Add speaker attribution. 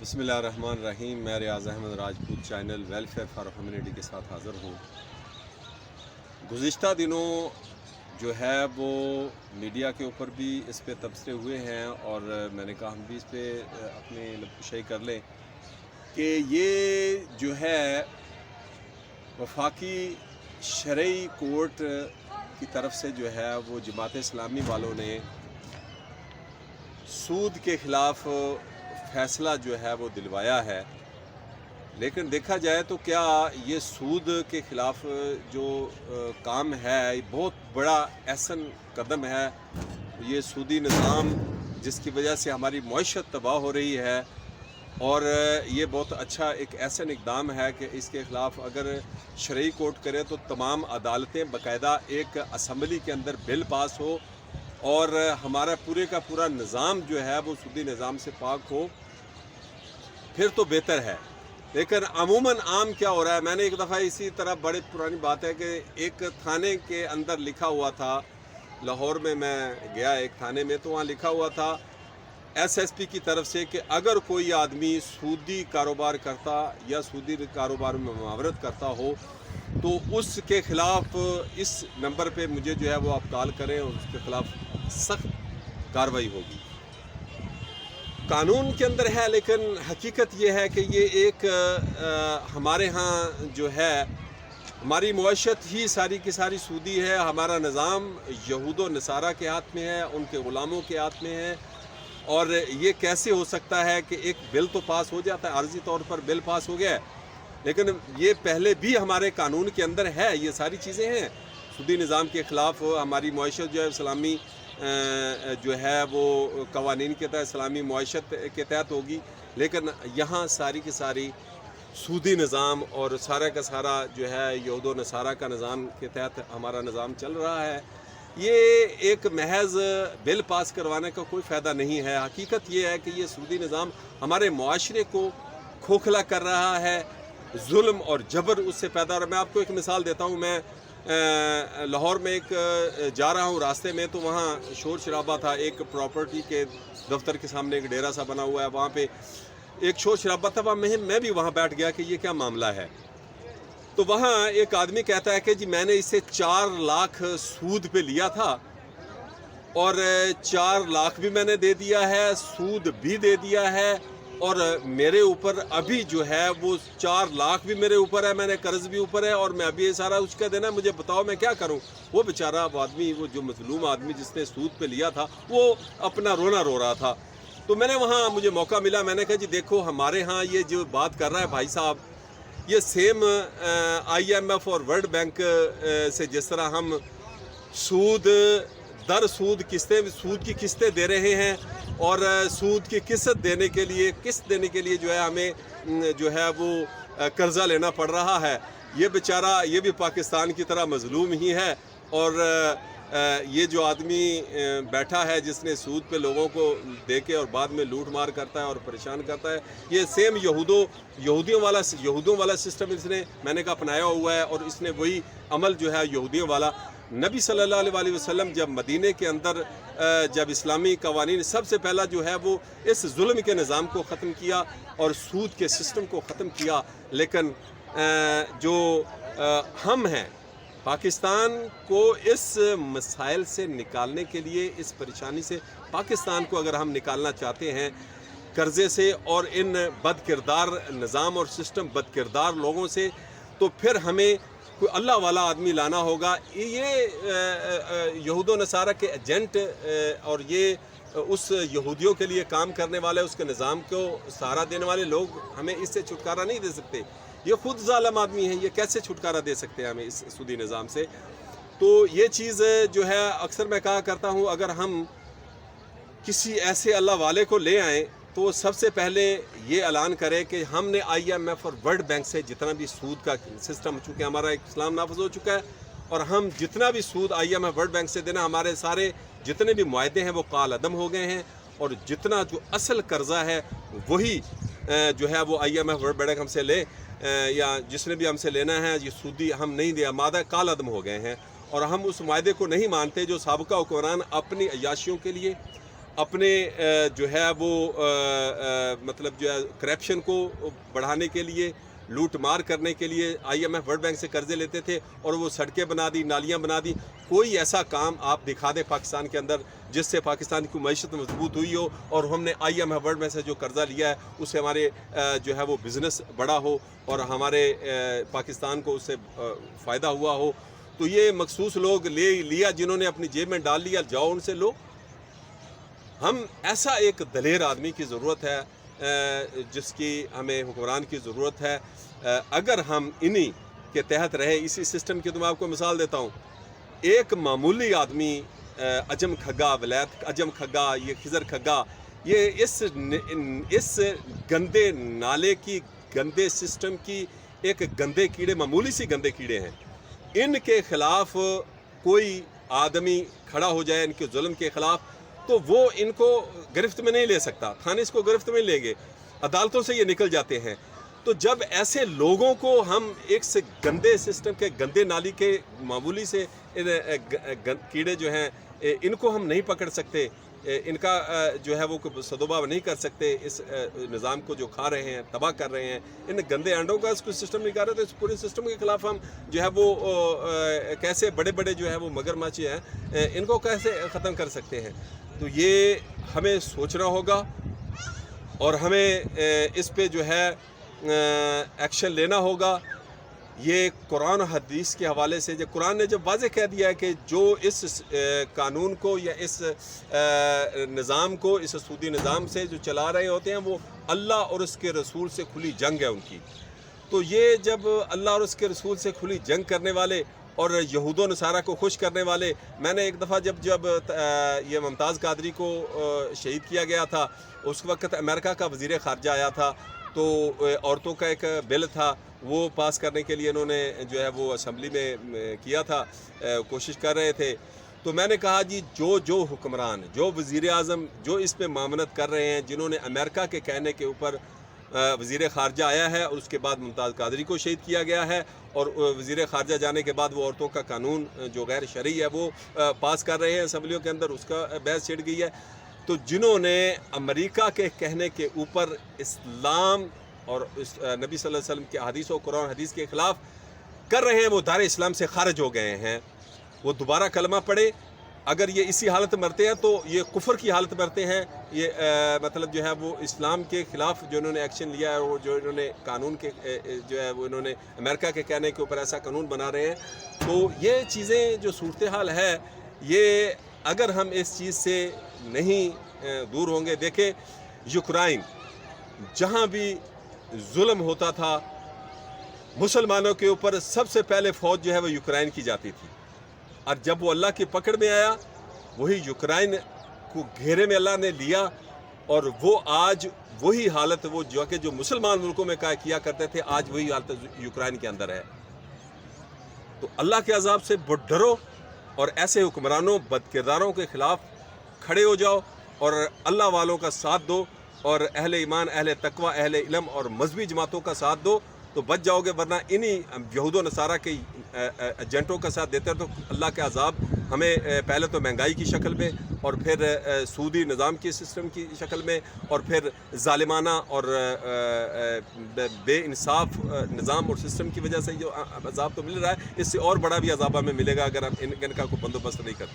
Speaker 1: बिस्मिल्लाहिर्रहमानिर्रहीम। मैं Riyaz Ahmad Rajput channel Welfare for Humanity के साथ हाज़िर हूँ। गुज़िश्ता दिनों जो है वो मीडिया के ऊपर भी इस पे तबसरे हुए हैं और मैंने कहा हम भी इस पे अपने लबकुशाई कर लें कि ये जो है वफाकी शरई कोर्ट की तरफ से जो है वो जमात इस्लामी वालों ने सूद के ख़िलाफ़ फ़ैसला जो है वो दिलवाया है। लेकिन देखा जाए तो क्या ये सूद के ख़िलाफ़ जो काम है ये बहुत बड़ा अहसन कदम है। ये सूदी निज़ाम जिसकी वजह से हमारी मईशत तबाह हो रही है और ये बहुत अच्छा एक अहसन इक़दाम है कि इसके ख़िलाफ़ अगर शरई कोर्ट करे तो तमाम अदालतें बाकायदा एक असम्बली के अंदर बिल पास हो और हमारा पूरे का पूरा निज़ाम जो है वो सूदी निज़ाम से पाक हो, फिर तो बेहतर है। लेकिन अमूमन आम क्या हो रहा है, मैंने एक दफ़ा इसी तरह बड़ी पुरानी बात है कि एक थाने के अंदर लिखा हुआ था, लाहौर में मैं गया एक थाने में, तो वहाँ लिखा हुआ था एसएसपी की तरफ से कि अगर कोई आदमी सूदी कारोबार करता या सूदी कारोबार में मुआवरत करता हो तो उसके ख़िलाफ़ इस नंबर पे मुझे जो है वो आप कॉल करें और उसके ख़िलाफ़ सख्त कार्रवाई होगी। कानून के अंदर है, लेकिन हकीकत ये है कि ये एक हमारे यहाँ जो है हमारी मुआशत ही सारी की सारी सूदी है। हमारा निज़ाम यहूद व नसारा के हाथ में है, उनके ग़ुलामों के हाथ में है। और ये कैसे हो सकता है कि एक बिल तो पास हो जाता है, आर्जी तौर पर बिल पास हो गया है, लेकिन ये पहले भी हमारे कानून के अंदर है, ये सारी चीज़ें हैं। सूदी निज़ाम के ख़िलाफ़ हमारी मुआशत जो है इस्लामी जो है वो कवानीन के तहत इस्लामी मुआशत के तहत होगी। लेकिन यहाँ सारी की सारी सूदी निज़ाम और सारा का सारा जो है यहूद व नसारा का निज़ाम के तहत हमारा निज़ाम चल रहा है। ये एक महज बिल पास करवाने का कोई फ़ायदा नहीं है। हकीकत ये है कि ये सूदी निज़ाम हमारे मुआशरे को खोखला कर रहा है, जुल्म और जबर उससे पैदा हो रहा है। मैं आपको एक मिसाल देता हूँ। मैं लाहौर में एक जा रहा हूँ, रास्ते में तो वहाँ शोर शराबा था। एक प्रॉपर्टी के दफ्तर के सामने एक डेरा सा बना हुआ है, वहाँ पे एक शोर शराबा था। मैं भी वहाँ बैठ गया कि ये क्या मामला है। तो वहाँ एक आदमी कहता है कि जी मैंने इसे 4 लाख सूद पे लिया था और 4 लाख भी मैंने दे दिया है, सूद भी दे दिया है और मेरे ऊपर अभी जो है वो 4 लाख भी मेरे ऊपर है, मैंने कर्ज भी ऊपर है और मैं अभी ये सारा उसका देना, मुझे बताओ मैं क्या करूं। वो बेचारा वो आदमी, वो जो मजलूम आदमी जिसने सूद पे लिया था, वो अपना रोना रो रहा था। तो मैंने वहाँ मुझे मौका मिला, मैंने कहा जी देखो हमारे यहाँ ये जो बात कर रहा है भाई साहब, ये सेम IMF और वर्ल्ड बैंक से जिस तरह हम सूद दर सूद किस्तें, सूद की किस्तें दे रहे हैं और सूद की किस्त देने के लिए जो है हमें जो है वो कर्ज़ा लेना पड़ रहा है। ये बेचारा ये भी पाकिस्तान की तरह मजलूम ही है और ये जो आदमी बैठा है जिसने सूद पे लोगों को दे के और बाद में लूट मार करता है और परेशान करता है, ये सेम यहूदियों वाला सिस्टम इसने मैंने कहा अपनाया हुआ है और इसने वही अमल जो है यहूदियों वाला। नबी सल्लल्लाहु अलैहि वसल्लम जब मदीने के अंदर जब इस्लामी कवानीन सबसे पहला जो है वो इस जुल्म के निज़ाम को ख़त्म किया और सूद के सिस्टम को ख़त्म किया। लेकिन जो हम हैं पाकिस्तान को इस मसाइल से निकालने के लिए, इस परेशानी से पाकिस्तान को अगर हम निकालना चाहते हैं कर्ज़े से और इन बदकिरदार निज़ाम और सिस्टम बदकिरदार लोगों से, तो फिर हमें कोई अल्लाह वाला आदमी लाना होगा। ये यहूद व नसारा के एजेंट और ये उस यहूदियों के लिए काम करने वाले, उसके निज़ाम को सहारा देने वाले लोग हमें इससे छुटकारा नहीं दे सकते। ये खुद जालिम आदमी है, ये कैसे छुटकारा दे सकते हैं हमें इस सूदी निज़ाम से। तो ये चीज़ जो है अक्सर मैं कहा करता हूँ, अगर हम किसी ऐसे अल्लाह वाले को ले आएँ तो सबसे पहले ये ऐलान करें कि हमने IMF और वर्ल्ड बैंक से जितना भी सूद का सिस्टम, चूँकि हमारा एक इस्लाम नाफिज हो चुका है और हम जितना भी सूद IMF वर्ल्ड बैंक से देना, हमारे सारे जितने भी मुआहदे हैं वो काल अदम हो गए हैं और जितना जो असल कर्जा है वही जो है वो IMF वर्ल्ड बैंक हमसे ले या जिसने भी हमसे लेना है, ये सूदी हम नहीं दिया, मादा काल अदम हो गए हैं और हम उस मुआहदे को नहीं मानते जो साबिका हुक्मरान अपनी अय्याशियों के लिए, اپنے جو ہے وہ مطلب جو ہے کرپشن کو بڑھانے کے لیے، لوٹ مار کرنے کے لیے IMF ورلڈ بینک سے قرضے لیتے تھے اور وہ سڑکیں بنا دی، نالیاں بنا دی. کوئی ایسا کام آپ دکھا دیں پاکستان کے اندر جس سے پاکستان کی معیشت مضبوط ہوئی ہو اور ہم نے IMF ورلڈ بینک سے جو قرضہ لیا ہے اس سے ہمارے جو ہے وہ بزنس بڑا ہو اور ہمارے پاکستان کو اس سے فائدہ ہوا ہو. تو یہ مخصوص لوگ لیا جنہوں نے اپنی جیب میں ڈال لیا، جاؤ ان سے لو. ہم ایسا ایک دلیر آدمی کی ضرورت ہے جس کی ہمیں حکمران کی ضرورت ہے. اگر ہم انہی کے تحت رہے اسی سسٹم کی، تو میں آپ کو مثال دیتا ہوں. ایک معمولی آدمی عجم کھگا، ولایت عجم کھگا، یہ خضر کھگا، یہ اس گندے نالے کی، گندے سسٹم کی ایک گندے کیڑے، معمولی سی گندے کیڑے ہیں. ان کے خلاف کوئی آدمی کھڑا ہو جائے ان کے ظلم کے خلاف، تو وہ ان کو گرفت میں نہیں لے سکتا. تھانے اس کو گرفت میں لیں گے، عدالتوں سے یہ نکل جاتے ہیں. تو جب ایسے لوگوں کو ہم ایک سے گندے سسٹم کے، گندے نالی کے معمولی سے کیڑے جو ہیں ان کو ہم نہیں پکڑ سکتے، ان کا جو ہے وہ سدوبہ نہیں کر سکتے، اس نظام کو جو کھا رہے ہیں، تباہ کر رہے ہیں، ان گندے انڈوں کا اس کو سسٹم نہیں کر رہے، تو اس پورے سسٹم کے خلاف ہم جو ہے وہ کیسے بڑے بڑے جو ہے وہ مگرمچھ ہیں ان کو کیسے ختم کر سکتے ہیں. تو یہ ہمیں سوچنا ہوگا اور ہمیں اس پہ جو ہے ایکشن لینا ہوگا. یہ قرآن و حدیث کے حوالے سے قرآن نے جب واضح کہہ دیا ہے کہ جو اس قانون کو یا اس نظام کو، اس سودی نظام سے جو چلا رہے ہوتے ہیں وہ اللہ اور اس کے رسول سے کھلی جنگ ہے ان کی. تو یہ جب اللہ اور اس کے رسول سے کھلی جنگ کرنے والے اور یہود و نصارہ کو خوش کرنے والے، میں نے ایک دفعہ جب یہ ممتاز قادری کو شہید کیا گیا تھا، اس وقت امریکہ کا وزیر خارجہ آیا تھا، تو عورتوں کا ایک بل تھا وہ پاس کرنے کے لیے انہوں نے جو ہے وہ اسمبلی میں کیا تھا، کوشش کر رہے تھے. تو میں نے کہا جی جو حکمران، جو وزیر اعظم جو اس پہ معاونت کر رہے ہیں، جنہوں نے امریکہ کے کہنے کے اوپر وزیر خارجہ آیا ہے اور اس کے بعد ممتاز قادری کو شہید کیا گیا ہے، اور وزیر خارجہ جانے کے بعد وہ عورتوں کا قانون جو غیر شرعی ہے وہ پاس کر رہے ہیں اسمبلیوں کے اندر، اس کا بحث چھڑ گئی ہے. تو جنہوں نے امریکہ کے کہنے کے اوپر اسلام اور نبی صلی اللہ علیہ وسلم کے حدیث و قرآن حدیث کے خلاف کر رہے ہیں، وہ دار اسلام سے خارج ہو گئے ہیں. وہ دوبارہ کلمہ پڑھے. اگر یہ اسی حالت مرتے ہیں تو یہ کفر کی حالت مرتے ہیں. یہ مطلب جو ہے وہ اسلام کے خلاف جو انہوں نے ایکشن لیا ہے، اور جو انہوں نے قانون کے جو ہے وہ انہوں نے امریکہ کے کہنے کے اوپر ایسا قانون بنا رہے ہیں. تو یہ چیزیں جو صورتحال ہے، یہ اگر ہم اس چیز سے نہیں دور ہوں گے. دیکھیں یوکرائن، جہاں بھی ظلم ہوتا تھا مسلمانوں کے اوپر، سب سے پہلے فوج جو ہے وہ یوکرائن کی جاتی تھی. اور جب وہ اللہ کی پکڑ میں آیا، وہی یوکرائن کو گھیرے میں اللہ نے لیا، اور وہ آج وہی حالت وہ جو مسلمان ملکوں میں کیا کرتے تھے، آج وہی حالت یوکرائن کے اندر ہے. تو اللہ کے عذاب سے ڈرو اور ایسے حکمرانوں، بد کرداروں کے خلاف کھڑے ہو جاؤ اور اللہ والوں کا ساتھ دو، اور اہل ایمان، اہل تقوی، اہل علم اور مذہبی جماعتوں کا ساتھ دو تو بچ جاؤ گے. ورنہ انہی یہود و نصارہ کے ایجنٹوں کا ساتھ دیتے ہیں تو اللہ کے عذاب ہمیں پہلے تو مہنگائی کی شکل میں، اور پھر سودی نظام کی سسٹم کی شکل میں، اور پھر ظالمانہ اور بے انصاف نظام اور سسٹم کی وجہ سے جو عذاب تو مل رہا ہے، اس سے اور بڑا بھی عذاب ہمیں ملے گا اگر ہم ان کا کوئی بندوبست نہیں کرتے.